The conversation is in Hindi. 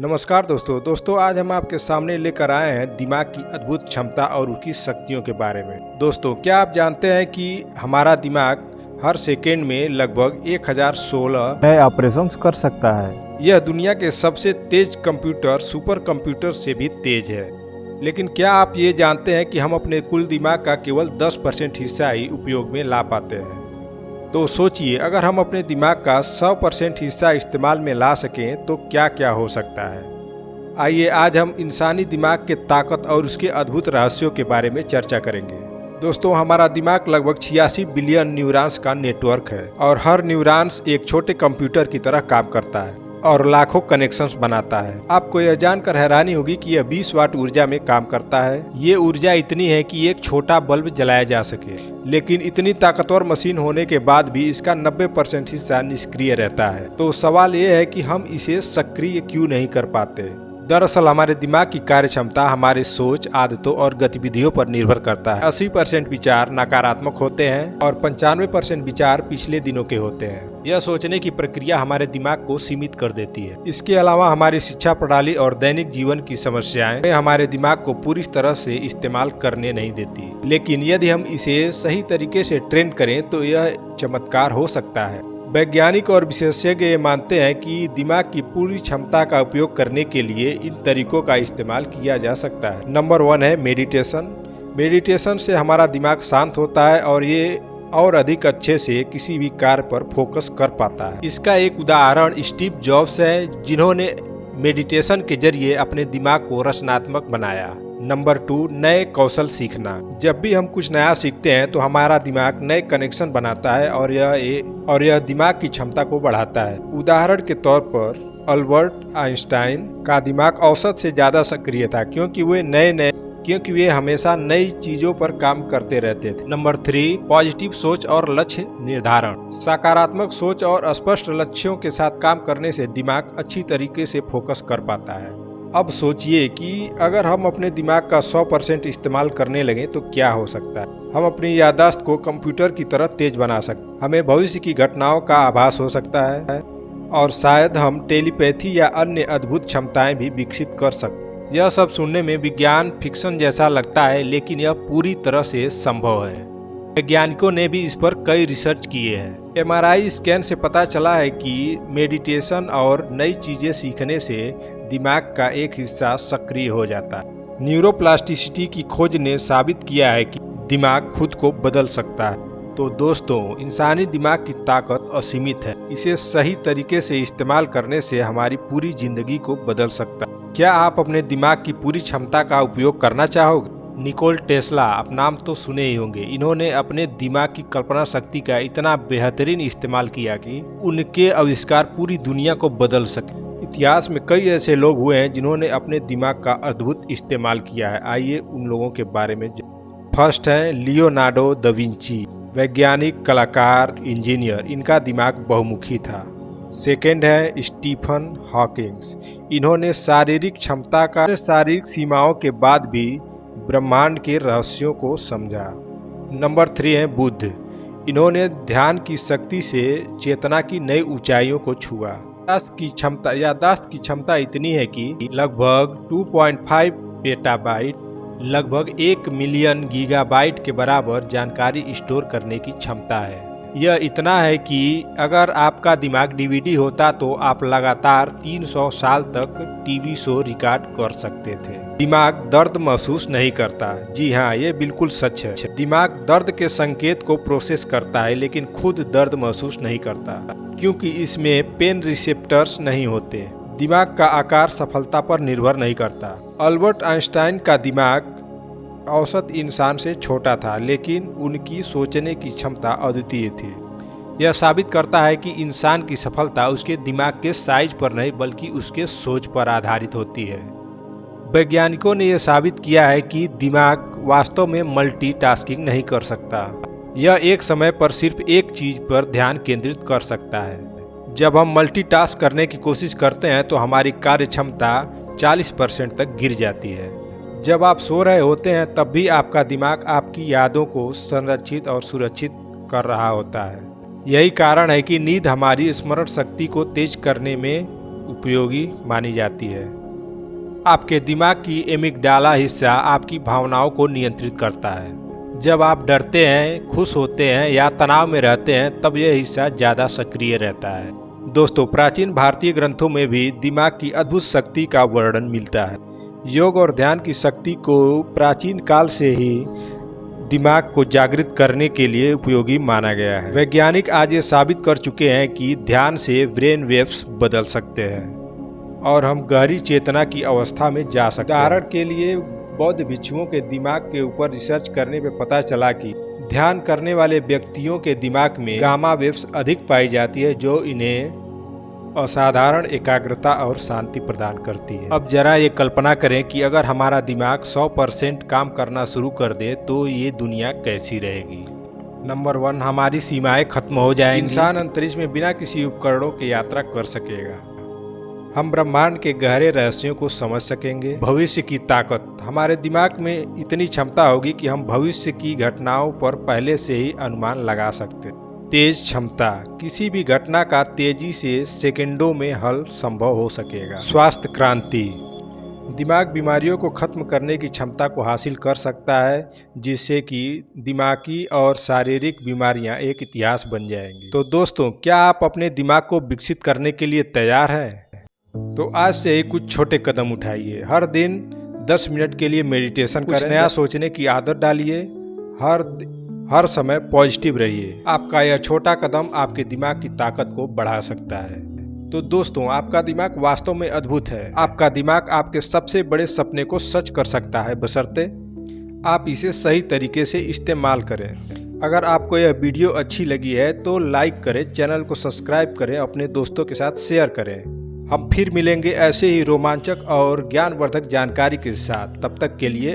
नमस्कार दोस्तों आज हम आपके सामने लेकर आए हैं दिमाग की अद्भुत क्षमता और उसकी शक्तियों के बारे में। दोस्तों, क्या आप जानते हैं कि हमारा दिमाग हर सेकेंड में लगभग 1016 नए ऑपरेशंस कर सकता है। यह दुनिया के सबसे तेज कंप्यूटर सुपर कंप्यूटर से भी तेज है। लेकिन क्या आप ये जानते हैं कि हम अपने कुल दिमाग का केवल 10% हिस्सा ही उपयोग में ला पाते हैं। तो सोचिए, अगर हम अपने दिमाग का 100% हिस्सा इस्तेमाल में ला सकें तो क्या क्या हो सकता है। आइए आज हम इंसानी दिमाग के ताकत और उसके अद्भुत रहस्यों के बारे में चर्चा करेंगे। दोस्तों, हमारा दिमाग लगभग 86 बिलियन न्यूरॉन्स का नेटवर्क है और हर न्यूरॉन्स एक छोटे कंप्यूटर की तरह काम करता है और लाखों कनेक्शंस बनाता है। आपको यह जानकर हैरानी होगी कि यह 20 वाट ऊर्जा में काम करता है। ये ऊर्जा इतनी है कि एक छोटा बल्ब जलाया जा सके, लेकिन इतनी ताकतवर मशीन होने के बाद भी इसका 90% हिस्सा निष्क्रिय रहता है। तो सवाल ये है कि हम इसे सक्रिय क्यों नहीं कर पाते। दरअसल हमारे दिमाग की कार्य क्षमता हमारे सोच, आदतों और गतिविधियों पर निर्भर करता है। 80% विचार नकारात्मक होते हैं और 95% विचार पिछले दिनों के होते हैं। यह सोचने की प्रक्रिया हमारे दिमाग को सीमित कर देती है। इसके अलावा हमारी शिक्षा प्रणाली और दैनिक जीवन की समस्याएं हमारे दिमाग को पूरी तरह से इस्तेमाल करने नहीं देती। लेकिन यदि हम इसे सही तरीके से ट्रेन करें तो यह चमत्कार हो सकता है। वैज्ञानिक और विशेषज्ञ ये मानते हैं कि दिमाग की पूरी क्षमता का उपयोग करने के लिए इन तरीकों का इस्तेमाल किया जा सकता है। नंबर 1 है मेडिटेशन। मेडिटेशन से हमारा दिमाग शांत होता है और ये और अधिक अच्छे से किसी भी कार्य पर फोकस कर पाता है। इसका एक उदाहरण स्टीव जॉब्स है, जिन्होंने मेडिटेशन के जरिए अपने दिमाग को रचनात्मक बनाया। नंबर 2, नए कौशल सीखना। जब भी हम कुछ नया सीखते हैं तो हमारा दिमाग नए कनेक्शन बनाता है और यह दिमाग की क्षमता को बढ़ाता है। उदाहरण के तौर पर अल्बर्ट आइंस्टाइन का दिमाग औसत से ज्यादा सक्रिय था क्योंकि वे हमेशा नई चीजों पर काम करते रहते थे। नंबर 3, पॉजिटिव सोच और लक्ष्य निर्धारण। सकारात्मक सोच और स्पष्ट लक्ष्यों के साथ काम करने से दिमाग अच्छी तरीके से फोकस कर पाता है। अब सोचिए कि अगर हम अपने दिमाग का 100% इस्तेमाल करने लगें तो क्या हो सकता है। हम अपनी याददाश्त को कंप्यूटर की तरह तेज बना सकते हैं, हमें भविष्य की घटनाओं का आभास हो सकता है और शायद हम टेलीपैथी या अन्य अद्भुत क्षमताएं भी विकसित कर सकते हैं। यह सब सुनने में विज्ञान फिक्शन जैसा लगता है, लेकिन यह पूरी तरह से संभव है। वैज्ञानिकों ने भी इस पर कई रिसर्च किए हैं। MRI स्कैन से पता चला है कि मेडिटेशन और नई चीजें सीखने से दिमाग का एक हिस्सा सक्रिय हो जाता है। न्यूरोप्लास्टिसिटी की खोज ने साबित किया है कि दिमाग खुद को बदल सकता है। तो दोस्तों, इंसानी दिमाग की ताकत असीमित है। इसे सही तरीके से इस्तेमाल करने से हमारी पूरी जिंदगी को बदल सकता है। क्या आप अपने दिमाग की पूरी क्षमता का उपयोग करना चाहोगे? निकोल टेस्ला, आप नाम तो सुने ही होंगे। इन्होंने अपने दिमाग की कल्पना शक्ति का इतना बेहतरीन इस्तेमाल किया कि उनके आविष्कार पूरी दुनिया को बदल सके। इतिहास में कई ऐसे लोग हुए हैं जिन्होंने अपने दिमाग का अद्भुत इस्तेमाल किया है। आइए उन लोगों के बारे में फर्स्ट है लियोनार्डो दा विंची। वैज्ञानिक, कलाकार, इंजीनियर। इनका दिमाग बहुमुखी था। सेकेंड है स्टीफन हॉकिंग। इन्होंने शारीरिक सीमाओं के बाद भी ब्रह्मांड के रहस्यों को समझा। नंबर 3 है बुद्ध। इन्होंने ध्यान की शक्ति से चेतना की नई ऊंचाइयों को छुआ। याददाश्त की क्षमता इतनी है कि लगभग 2.5 पेटाबाइट, लगभग 1 मिलियन गीगाबाइट के बराबर जानकारी स्टोर करने की क्षमता है। यह इतना है कि अगर आपका दिमाग DVD होता तो आप लगातार 300 साल तक टीवी शो रिकॉर्ड कर सकते थे। दिमाग दर्द महसूस नहीं करता। जी हाँ, ये बिल्कुल सच है। दिमाग दर्द के संकेत को प्रोसेस करता है, लेकिन खुद दर्द महसूस नहीं करता क्योंकि इसमें पेन रिसेप्टर्स नहीं होते। दिमाग का आकार सफलता पर निर्भर नहीं करता। अल्बर्ट आइंस्टाइन का दिमाग औसत इंसान से छोटा था, लेकिन उनकी सोचने की क्षमता अद्वितीय थी। यह साबित करता है कि इंसान की सफलता उसके दिमाग के साइज पर नहीं बल्कि उसके सोच पर आधारित होती है। वैज्ञानिकों ने यह साबित किया है कि दिमाग वास्तव में मल्टीटास्किंग नहीं कर सकता। यह एक समय पर सिर्फ एक चीज पर ध्यान केंद्रित कर सकता है। जब हम मल्टीटास्क करने की कोशिश करते हैं तो हमारी कार्य क्षमता 40% तक गिर जाती है। जब आप सो रहे होते हैं तब भी आपका दिमाग आपकी यादों को संरक्षित और सुरक्षित कर रहा होता है। यही कारण है कि नींद हमारी स्मरण शक्ति को तेज करने में उपयोगी मानी जाती है। आपके दिमाग की एमिगडाला हिस्सा आपकी भावनाओं को नियंत्रित करता है। जब आप डरते हैं, खुश होते हैं या तनाव में रहते हैं, तब यह हिस्सा ज़्यादा सक्रिय रहता है। दोस्तों, प्राचीन भारतीय ग्रंथों में भी दिमाग की अद्भुत शक्ति का वर्णन मिलता है। योग और ध्यान की शक्ति को प्राचीन काल से ही दिमाग को जागृत करने के लिए उपयोगी माना गया है। वैज्ञानिक आज ये साबित कर चुके हैं कि ध्यान से ब्रेन वेव्स बदल सकते हैं और हम गहरी चेतना की अवस्था में जा सकते हैं। उदाहरण के लिए बौद्ध भिक्षुओं के दिमाग के ऊपर रिसर्च करने पे पता चला कि ध्यान करने वाले व्यक्तियों के दिमाग में गामा वेव्स अधिक पाई जाती है, जो इन्हें असाधारण एकाग्रता और शांति प्रदान करती है। अब जरा ये कल्पना करें कि अगर हमारा दिमाग 100% काम करना शुरू कर दे तो ये दुनिया कैसी रहेगी। नंबर 1, हमारी सीमाएं खत्म हो जाएंगी। इंसान अंतरिक्ष में बिना किसी उपकरणों के यात्रा कर सकेगा। हम ब्रह्मांड के गहरे रहस्यों को समझ सकेंगे। भविष्य की ताकत, हमारे दिमाग में इतनी क्षमता होगी कि हम भविष्य की घटनाओं पर पहले से ही अनुमान लगा सकते हैं। तेज क्षमता, किसी भी घटना का तेजी से सेकंडों में हल संभव हो सकेगा। स्वास्थ्य क्रांति, दिमाग बीमारियों को खत्म करने की क्षमता को हासिल कर सकता है, जिससे कि दिमागी और शारीरिक बीमारियां एक इतिहास बन जाएंगी। तो दोस्तों, क्या आप अपने दिमाग को विकसित करने के लिए तैयार हैं? तो आज से ही कुछ छोटे कदम उठाइए। हर दिन 10 मिनट के लिए मेडिटेशन करें, कुछ नया सोचने की आदत डालिए, हर समय पॉजिटिव रहिए। आपका यह छोटा कदम आपके दिमाग की ताकत को बढ़ा सकता है। तो दोस्तों, आपका दिमाग वास्तव में अद्भुत है। आपका दिमाग आपके सबसे बड़े सपने को सच कर सकता है, बशर्ते आप इसे सही तरीके से इस्तेमाल करें। अगर आपको यह वीडियो अच्छी लगी है तो लाइक करें, चैनल को सब्सक्राइब करें, अपने दोस्तों के साथ शेयर करें। हम फिर मिलेंगे ऐसे ही रोमांचक और ज्ञानवर्धक जानकारी के साथ। तब तक के लिए